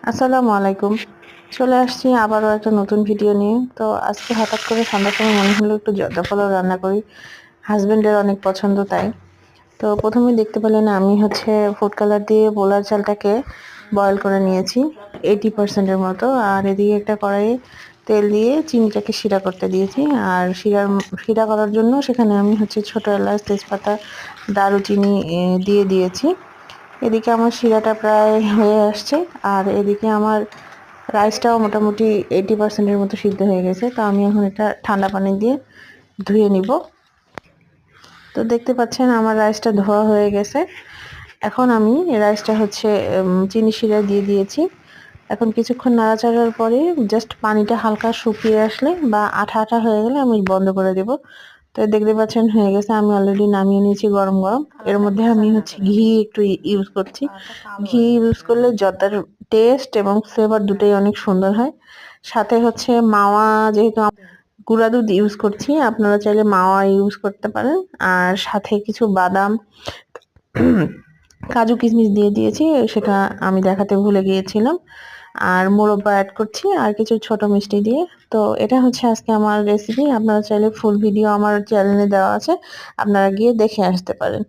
আসসালামু আলাইকুম। চলে আসছি আবারও একটা নতুন ভিডিও নিয়ে। তো আজকে হঠাৎ করে সন্ধ্যার সময় মনে হলো একটু জর্দা পোলাও রান্না করি। হাজবেন্ডের অনেক পছন্দ তাই। তো প্রথমেই দেখতে পেলেন আমি ফুড কালার দিয়ে পোলার চালটাকে বয়েল করে নিয়েছি 80% এর মতো। আর এদিকে একটা কড়াইয়ে তেল দিয়ে চিনিটাকে শিরা করতে দিয়েছি। আর শিরা করার জন্য সেখানে আমি ছোট এলাচ, তেজপাতা, দারুচিনি দিয়ে দিয়েছি। এদিকে আমার শিরাটা প্রায় হয়ে আসছে। আর এদিকে আমার রাইসটাও মোটামুটি 80% এর মতো সিদ্ধ হয়ে গেছে। তো আমি এখন এটা ঠান্ডা পানি দিয়ে ধুয়ে নিব। তো দেখতে পাচ্ছেন আমার রাইসটা ধোয়া হয়ে গেছে। এখন আমি রাইসটা চিনি শিরা দিয়ে দিয়েছি। এখন কিছুক্ষণ নাড়াচাড়ার পরে জাস্ট পানিটা হালকা শুকিয়ে আসলে বা আঠা আঠা হয়ে গেলে আমি বন্ধ করে দেব। তো দেখতে পাচ্ছেন হয়ে গেছে। আমি অলরেডি নামিয়ে নিয়েছি গরম গরম। এর মধ্যে আমি ঘি একটু ইউজ করছি। ঘি ইউজ করলে জর্দার টেস্ট এবং ফ্লেভার দুটোই অনেক সুন্দর হয়। সাথে মাওয়া, যেহেতু গুঁড়া দুধ ইউজ করছি, আপনারা চাইলে মাওয়া ইউজ করতে পারেন। আর সাথে কিছু বাদাম, কাজু কিশমিশ দিয়ে দিয়েছি, সেটা আমি দেখাতে ভুলে গিয়েছিলাম। আর মোরব্বা অ্যাড করছি আর কিছু ছোট মিষ্টি দিয়ে। তো এটা আজকে আমার রেসিপি। আপনারা চাইলে ফুল ভিডিও আমার চ্যানেলে দেওয়া আছে, আপনারা গিয়ে দেখে আসতে পারেন।